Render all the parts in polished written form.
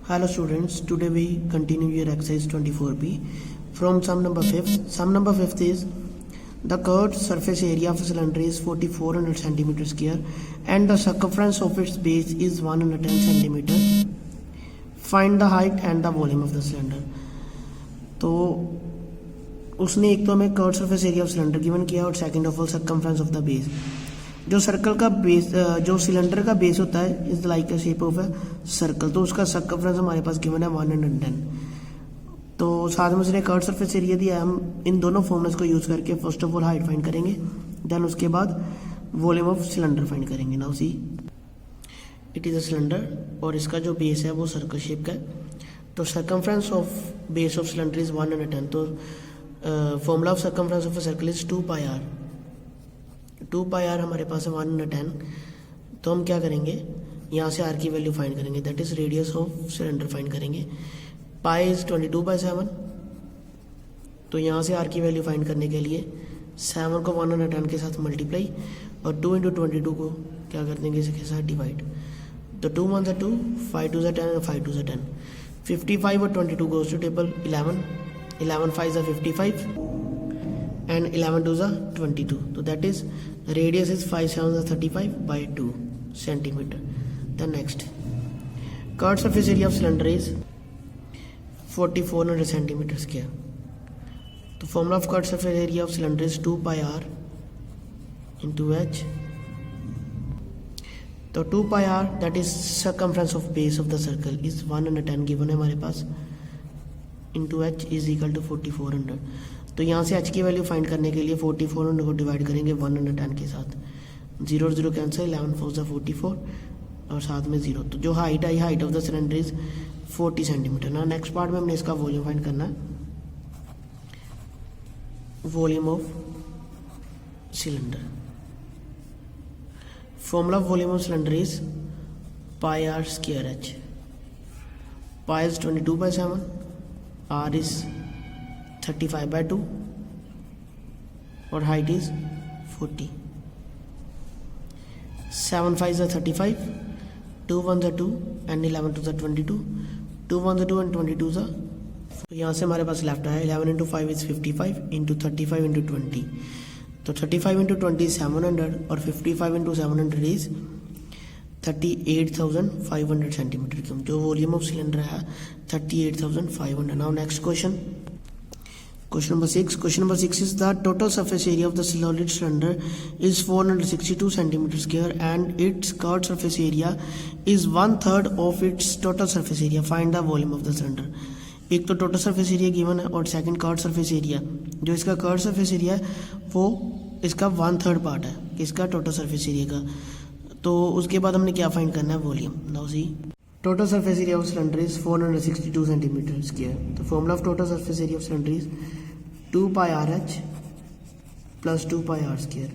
Hello students, today we continue your exercise 24b from sum number 5th. Sum number 5th is the curved surface area of a cylinder is 4400 centimeter square and the circumference of its base is 110 centimeter. Find the height and the volume of the cylinder. तो उसने एक तो हमें curve surface area of cylinder given किया और second of all circumference of the base. जो circle का base जो सिलेंडर का बेस होता है is like a shape of a circle, तो उसका सर्कमफ्रेंस हमारे पास गिवन है 110. तो साथ में उसने कर्व सरफेस एरिया दिया है. हम इन दोनों फॉर्मूलाज को यूज करके first of all height find करेंगे, देन उसके बाद वॉल्यूम ऑफ सिलेंडर फाइंड करेंगे. Now see it is a cylinder और इसका जो बेस है वो सर्कल शेप का है. तो circumference of base of cylinder is 110. तो formula of circumference of a circle is 2 pi r. 2 pi r हमारे पास है 110. तो हम क्या करेंगे, यहाँ से आर की वैल्यू फाइंड करेंगे, that is radius of cylinder find करेंगे. Pi is 22/7. तो यहाँ से आर की वैल्यू फाइंड करने के लिए 7 को 110 के साथ मल्टीप्लाई और 2 × 22 को क्या कर देंगे इसके साथ डिवाइड. तो 2 1 2, 5 2 10 और 5 2 10. 55 और 22 goes to table 11. 11 5 55 and 11 2 22. So that is radius is 5 7 35/2 centimeter. The next curved surface area of cylinder is 4400 centimeter square. The formula of curved surface area of cylinder is 2 pi r into h. तो 2 pi r that is circumference of base of the circle is 110 given है हमारे पास, into h is equal to 4400. तो यहाँ से h की value find करने के लिए 4400 को डिवाइड करेंगे 110 के साथ. 0 0 कैंसिल, 11 4 44 और साथ में 0. तो जो height I, height of the cylinder is 40 centimetre. ना नेक्स्ट पार्ट में हमने इसका वॉल्यूम फाइंड करना है, volume of cylinder. Formula of volume of cylinder is pi r square h. Pi is 22/7, r is 35/2 और height is 40. 7 5 is 35, 2 1 2 and 11 2 22. 2 1 2 and 22 is. तो यहाँ से हमारे पास लेफ्ट है 11 × 5 is 55 into 35 into 20. तो 35 into 20 is 700 और 55 into 700 is 38,500 सेंटीमीटर क्यूब. जो volume of cylinder है 38,500. Now next question, question number 6. Question number 6 is the total surface area of the solid cylinder is 462 centimetre square and it's curved surface area is 1/3 of its total surface area. Find the volume of the cylinder. एक तो total surface area given है और second curved surface area. जो इसका curved surface area है वो इसका 1/3 part है इसका टोटल सरफेस एरिया का. तो उसके बाद हमने क्या फाइंड करना है, volume. Now see total surface area of cylinder is 462 centimetre square. तो formula of total surface area of cylinder is 2 pi r h plus 2 pi r square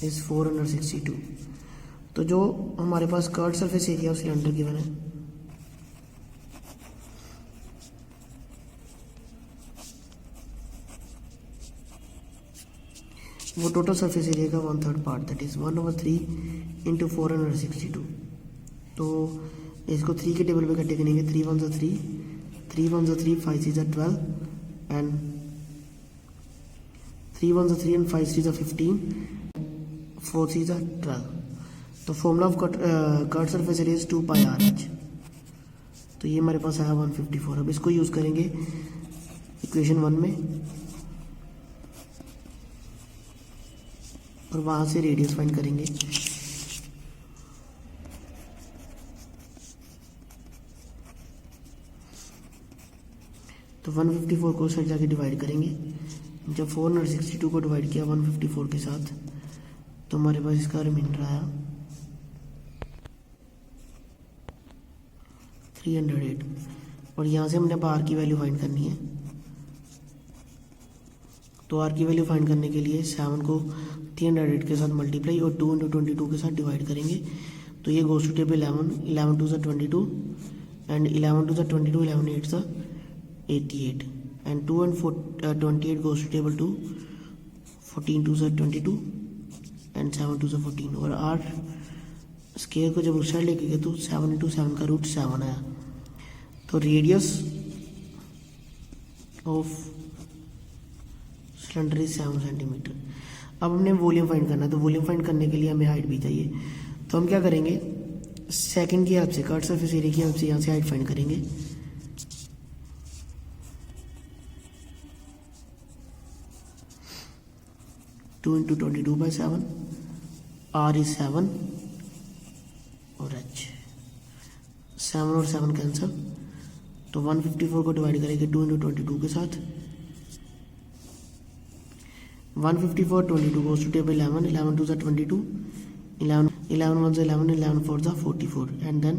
is 462. तो जो हमारे पास curved surface area of cylinder given है वो total surface area का 1/3 part, that is 1/3 into 462. तो इसको 3 के टेबल पे कटे करेंगे. 3 1 3, 3 1 3, 5 3 12 एंड 3 1 3 एंड 5 3 15, 4 3 12. तो formula of curved surface area is 2 pi r h. तो ये हमारे पास आया 154. अब इसको यूज करेंगे इक्वेशन 1 में और वहां से रेडियस फाइंड करेंगे. तो 154 को साइड जाके डिवाइड करेंगे. जब 462 को डिवाइड किया 154 के साथ तो हमारे पास इसका रिमाइंडर आया 308. और यहाँ से हमने अब आर की वैल्यू फाइंड करनी है. तो आर की वैल्यू फाइंड करने के लिए 7 को 308 के साथ मल्टीप्लाई और 2 × 22 के साथ डिवाइड करेंगे. तो ये goes to table 11, 11 2 22 and 11 2 22, 11 8 88 and 2 and 28 goes to table 2, 14 2 22 and 7 2 14. और आर स्केयर को जब उस साइड लेके गए तो 7 × 7 का रूट 7 आया. तो radius of cylinder is 7 centimetre. अब हमने वॉल्यूम फाइंड करना है, तो वॉल्यूम फाइंड करने के लिए हमें हाइट भी चाहिए। तो हम क्या करेंगे, सेकंड की हेल्प से, कर्व सरफेस एरिया की हेल्प से यहाँ से हाइट फाइंड करेंगे। टू इंटू 22/7, आर इज 7 और एच 7 और 7 कैंसल, तो 154 को डिवाइड करेंगे 2 इंटू 22 के साथ। 154 22 goes to table 11, 11 2 22, 11 1 11, 11 4 44, and then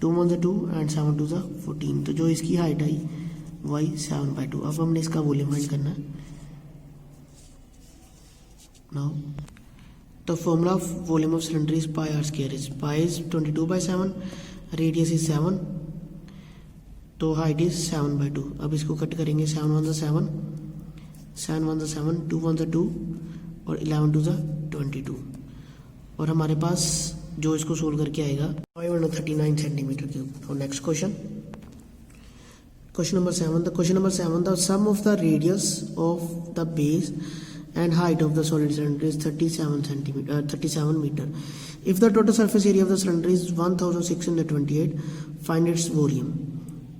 2 1 2 and 7 2 14। तो जो इसकी हाइट आई वही 7/2। अब हमने इसका वॉल्यूम फाइंड करना है। नाउ तो formula of volume of cylinder is pi r square is pi is 22/7, radius is 7, तो हाइट इज 7/2। अब इसको कट करेंगे, 7 1 7, 7 1 7, 2 1 2 और 11 2 22, और हमारे पास जो इसको सोल्व करके आएगा 539 सेंटीमीटर क्यूब। तो next question, question number 7। The sum of the radius of the base and height of the solid cylinder is 37 meter. If the total surface area of the cylinder is 1628, find its volume।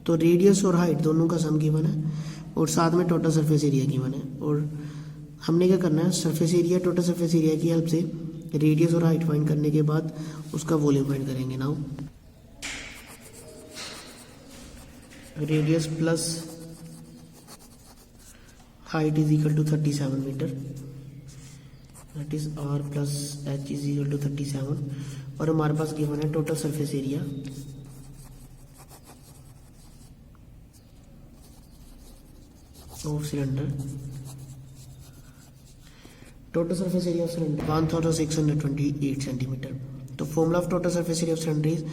तो radius और height दोनों का सम given है और साथ में total surface area given है, और हमने क्या करना है, surface area, total surface area की हेल्प से रेडियस और हाइट फाइंड करने के बाद उसका वॉल्यूम फाइंड करेंगे। Now radius plus height is equal to 37 meter, that is r plus h is equal to 37, और हमारे पास गिवन है total surface area of cylinder, total surface area of cylinder 1628 centimetre. तो formula of total surface area of cylinder is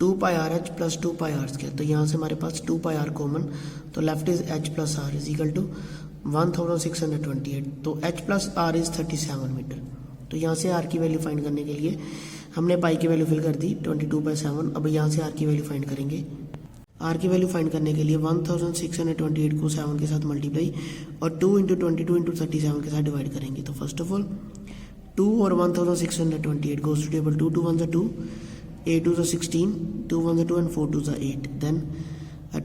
2 pi r h plus 2 pi r square. तो यहाँ से हमारे पास 2 पाई आर कॉमन, तो left is h plus r is equal to 1628, तो h plus r is 37 metre. तो यहाँ से r की वैल्यू फाइंड करने के लिए हमने पाई की वैल्यू फिल कर दी 22/7। अब यहाँ से r की वैल्यू फाइंड करेंगे। r की वैल्यू फाइंड करने के लिए 1628 को 7 के साथ मल्टीप्लाई और 2 इंटू 22 इंटू 37 के साथ डिवाइड करेंगे। तो फर्स्ट ऑफ ऑल 2 और 1628 goes to table 2 2 1 2, 8 2 16, 2 1 2 and 4 2 8, then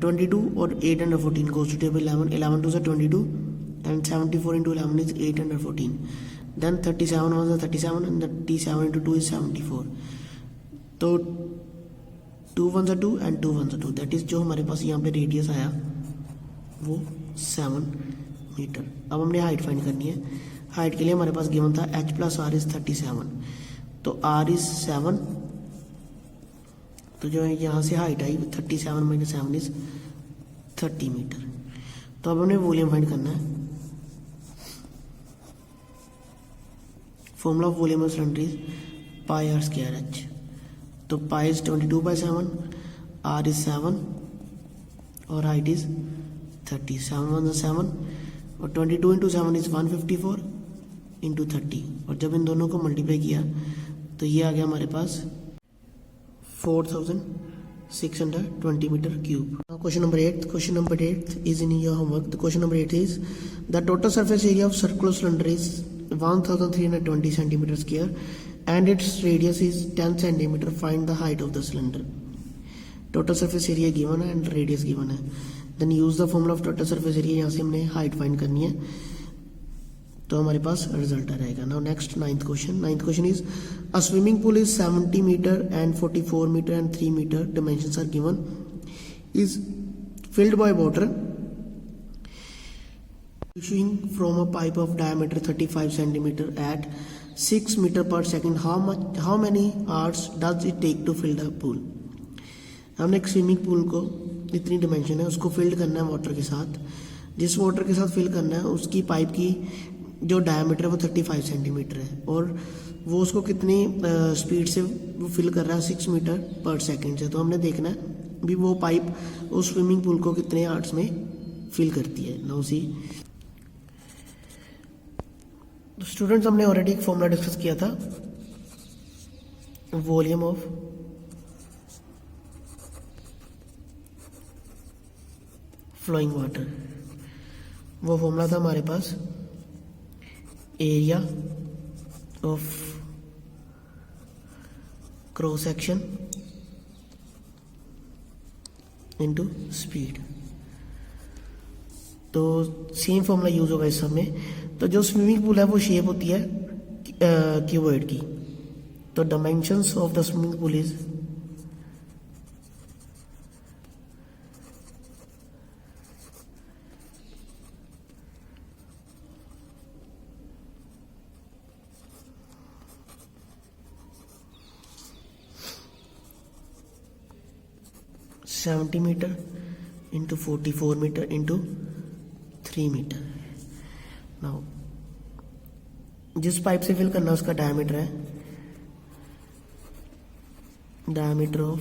22 और 8 under 14 goes to table 11, 11 2 22 and 74 into 11 is 8 under 14, then 37 1 37 and 37 into 2 is 74, तो 2 1 2 and 2 1 2, दैट इज जो हमारे पास यहाँ पे रेडियस आया वो 7 मीटर। अब हमने हाइट फाइंड करनी है। हाइट के लिए हमारे पास गिवन था h प्लस आर इज 37, तो r इज 7, तो जो है यहाँ से हाइट आई 37 माइनस 7 इज 30 मीटर। तो अब हमने वॉल्यूम फाइंड करना है। Formula of volume of cylinder is pi r square h. तो पाई इज 22/7, आर इज 7 और हाइट इज 30, 7 1 7 और 22 इंटू 7 इज 154 इंटू 30, और जब इन दोनों को मल्टीप्लाई किया तो ये आ गया हमारे पास 4620 meter cube. Now question number 8 is in your homework. The question number 8 is the total surface area of circular cylinder is 1320 centimeter square and its radius is 10 centimeter. Find the height of the cylinder. Total surface area given है and radius given है. Then use the formula of total surface area. यहाँ से हमने height find करनी है, तो हमारे पास result आ जाएगा। Now next ninth question is a swimming pool is 70 metre and 44 metre and 3 metre dimensions are given, is filled by water issuing from a pipe of diameter 35 centimeter at 6 meter per second. How many hours does it take to fill the pool? हमने एक swimming pool को, इतनी dimension है, उसको field करना है water के साथ। जिस वाटर के साथ फिल करना है उसकी पाइप की जो डायमीटर है वो 35 सेंटीमीटर है, और वो उसको कितनी स्पीड से वो फिल कर रहा है 6 मीटर पर सेकंड से। तो हमने देखना है भी वो पाइप उस स्विमिंग पूल को कितने आवर्स में फिल करती है। नाउ सी स्टूडेंट्स, हमने ऑलरेडी एक फॉर्मूला डिस्कस किया था, वॉल्यूम ऑफ फ्लोइंग वाटर। वो फॉर्मूला था हमारे पास area of cross section into speed. तो सेम फॉर्मूला यूज होगा इस सब में। तो जो स्विमिंग पूल है वो शेप होती है क्यूबॉइड की। तो dimensions of the swimming pool is 70 metre into 44 metre into 3 metre. Now जिस पाइप से फिल करना है उसका डायमीटर है, डायमीटर ऑफ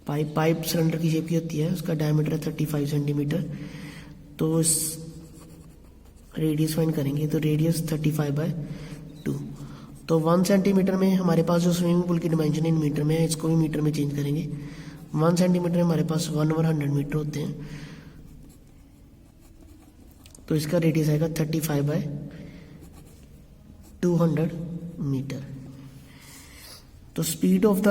पाइप सिलेंडर की शेप की होती है, उसका डायमीटर है 35 सेंटीमीटर। तो इस रेडियस फाइंड करेंगे, तो रेडियस 35/2। तो 1 सेंटीमीटर में हमारे पास जो स्विमिंग पूल की डिमेंशन इन मीटर में है, इसको भी मीटर में चेंज करेंगे। 1 सेंटीमीटर में हमारे पास 1/100 मीटर होते हैं, तो इसका रेडियस आएगा 35/200 मीटर। तो स्पीड ऑफ द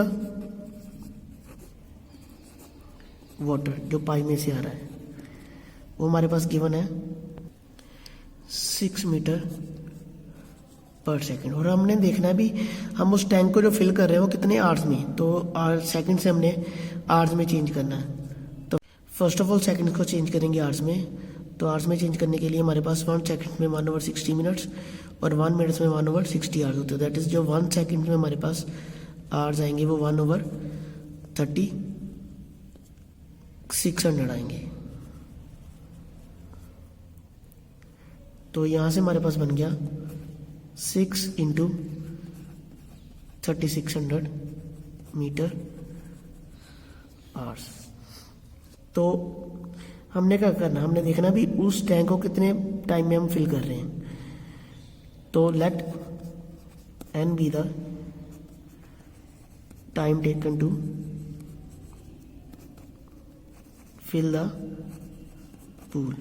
वाटर जो पाइप में से आ रहा है वो हमारे पास गिवन है 6 मीटर पर सेकेंड। और हमने देखना है भी हम उस टैंक को जो फिल कर रहे हैं वो कितने आवर्स में, तो सेकंड से हमने आवर्स में चेंज करना है। तो फर्स्ट ऑफ ऑल सेकंड को चेंज करेंगे आवर्स में। तो आवर्स में चेंज करने के लिए हमारे पास 1 सेकंड में 1/60 मिनट्स और 1 मिनट्स में 1/60 आवर्स होते हैं। दैट इज जो 1 सेकंड में हमारे पास आवर्स आएंगे वो 1/3600 आएंगे। तो यहाँ से हमारे पास बन गया 6 × 3600 मीटर आवर्स। तो हमने क्या करना, हमने देखना भी उस टैंक को कितने टाइम में हम फिल कर रहे हैं। तो let n be the time taken to fill the pool.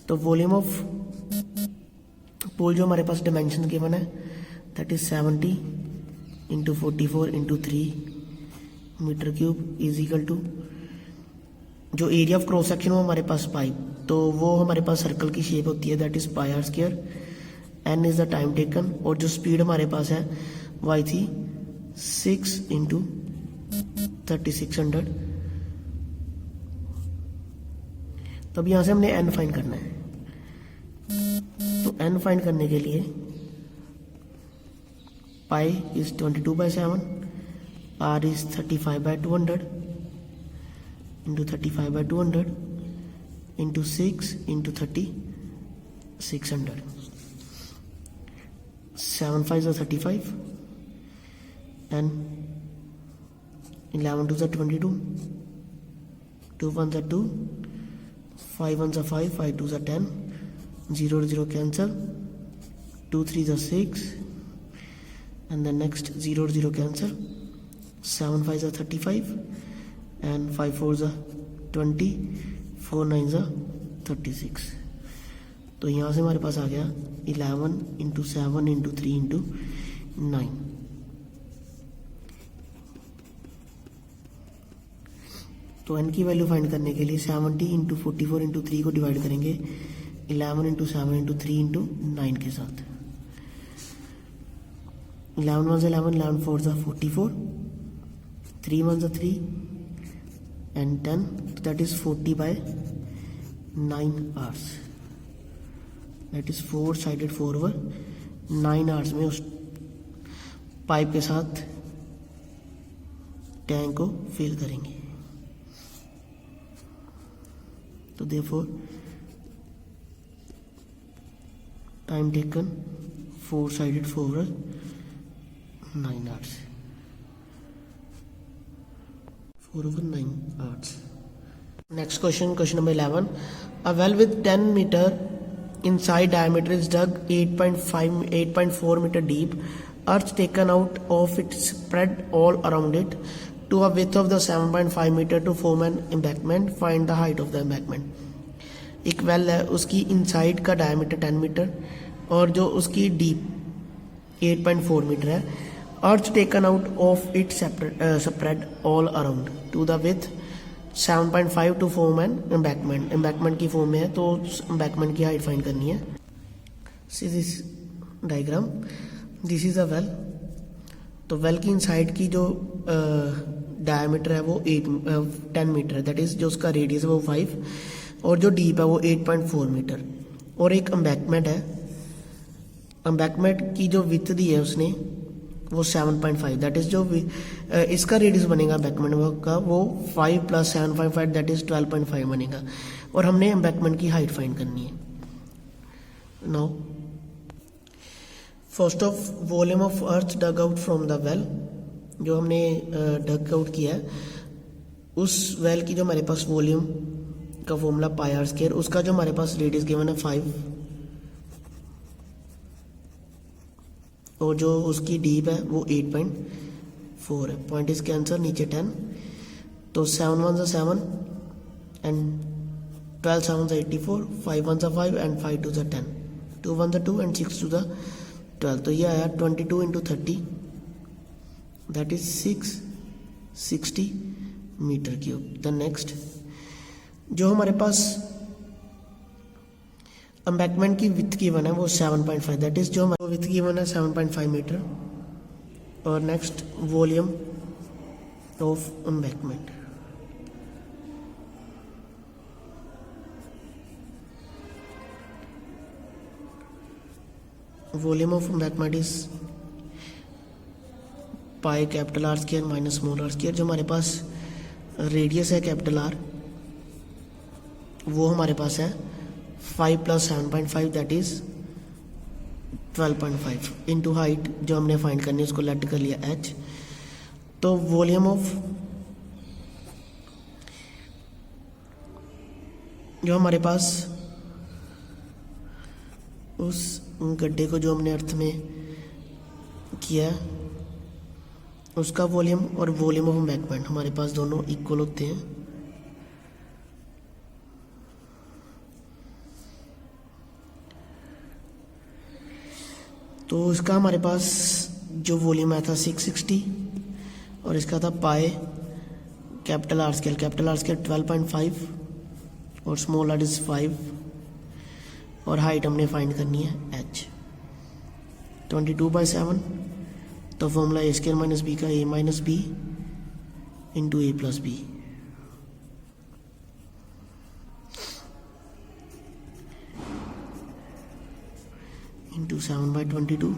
तो वॉल्यूम ऑफ पूल जो हमारे पास डिमेंशन गिवन है that is 70 × 44 × 3 metre cube is equal to जो एरिया ऑफ क्रॉस सेक्शन वो हमारे पास पाइप, तो वो हमारे पास सर्कल की शेप होती है that is πr²। n is the time taken और जो स्पीड हमारे पास है y थी 6 × 3600। तो अब यहाँ से हमने n फाइंड करना है। तो n फाइंड करने के लिए पाई is 22/7, r is 35/200 into 35/200 into 6 into 3600। 7 5s are 35 and 11 2s are 22, 2 1s are 2, 5 1s are 5, 5 2s are 10, 0 0 cancel, 2 3s are 6 and the next 0 0 cancel, 7 5s are 35 and 5 4s are 20, 4 9s are 36। तो यहाँ से हमारे पास आ गया 11 × 7 × 3 × 9। तो n की value find करने के लिए 70 × 44 × 3 को डिवाइड करेंगे 11 × 7 × 3 × 9 के साथ। 11 1s 11, 11 4s are 44, 3 1s are 3 and 10, that is 40/9 hours। that is 4 sided 4/9 hours में उस पाइप के साथ टैंक को फिल करेंगे। तो therefore time taken 4 sided 4/9 hours, 4/9 hours। Next question, question number 11. A well with 10 meter inside diameter is dug 8.4 meter deep. Earth taken out of it spread all around it. to a width of the 7.5 meter to form an embankment. Find the height of the embankment. एक well है, उसकी inside का diameter 10 metre और जो उसकी deep 8.4 metre है. Earth taken out of it spread all around to the with 7.5 to form an embankment. Embankment की form में है तो एम्बैकमेंट की हाइट फाइंड करनी है. See this diagram, this is a well. तो वेल की इनसाइड की जो डायमीटर है वो 10 मीटर है, दैट इज जो उसका रेडियस है वो 5 और जो डीप है वो 8.4 मीटर. और एक एम्बैकमेंट है, एम्बैकमेंट की जो विड्थ दी है उसने वो 7.5, दैट इज जो इसका रेडियस बनेगा एम्बैकमेंट का वो 5 + 7.5 दैट इज 12.5 बनेगा. और हमने एम्बैकमेंट की हाइट फाइंड करनी है. Now first of volume of earth dug out from the well. जो हमने डग आउट किया है उस वेल की जो हमारे पास वॉल्यूम का फॉर्मूला πr², उसका जो हमारे पास रेडियस गिवन है 5 और जो उसकी डीप है वो 8.4 है. पॉइंट इसके आंसर नीचे 10. तो 7 1 7 एंड 12 7 84, 5 1 5 एंड 5 2 10, 2 1 2 एंड 6 2 12. तो ये आया 22 × 30 that is 660 metre cube. The next जो हमारे पास एम्बैकमेंट की विड्थ गिवन है वो 7.5, दैट इज जो हमारे विड्थ गिवन है 7.5 मीटर. और next volume of embankment. Volume of embankment is pi R² minus small r². जो हमारे पास रेडियस है R वो हमारे पास है 5 + 7.5 दैट इज 12.5 इंटू हाइट जो हमने फाइंड करनी है उसको लेट कर लिया h. तो वॉल्यूम ऑफ जो हमारे पास उस गड्ढे को जो हमने अर्थ में किया उसका वॉल्यूम और वॉल्यूम ऑफ एम्बैकमेंट हमारे पास दोनों इक्वल होते हैं. तो इसका हमारे पास जो वॉल्यूम आया था 660 और इसका था पाई R² 12.5 और स्मॉल r इज 5 और हाइट हमने फाइंड करनी है h. 22/7 तो फॉर्मूला A² - b का a - b into a + b. Into 7/22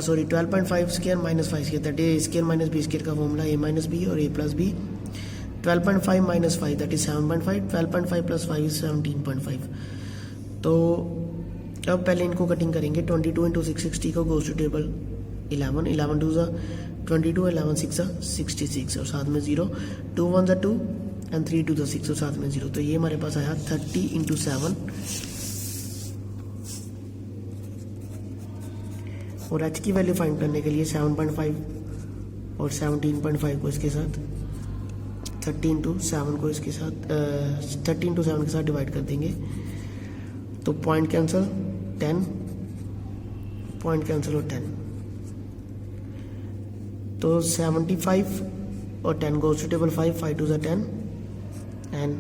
sorry 12.5² - 5² that is A² - b² का फॉर्मूला a - b और a + b. 12.5 - 5 that is 7.5, 12.5 + 5 is 17.5. तो अब पहले इनको कटिंग करेंगे. 22 × 660 को गोज टू टेबल 11, 11 2 22, 11 6 66 और साथ में 0, 2 1 2 एंड 3 2 6 और साथ में 0. तो ये हमारे पास आया 30 × 7 और h की वैल्यू फाइंड करने के लिए 7.5 और 17.5 को इसके साथ 30 × 7 को इसके साथ 30 × 7 के साथ डिवाइड कर देंगे. तो पॉइंट कैंसिल 10, पॉइंट कैंसिल और 10. तो 75 और 10 goes to table 5, 5 2 10 and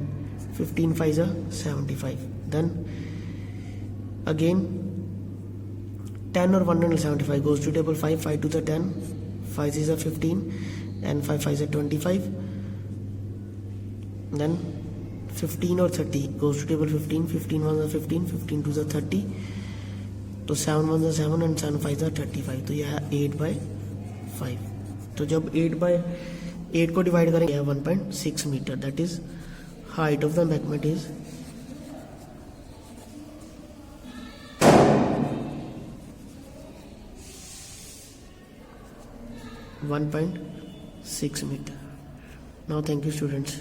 15 5 75. Then again 10 और 175 goes to table 5, 5 2 10, 5 6 15 and 5 5 25. Then 15 और 30 goes to table 15, 15 1 15, 15 2 30. तो 7 1 7 and 7 5 35. तो यह 8/5. तो जब 8/8 को डिवाइड करेंगे 1.6 मीटर. That is height of the embankment is 1.6 meter. Now thank you students.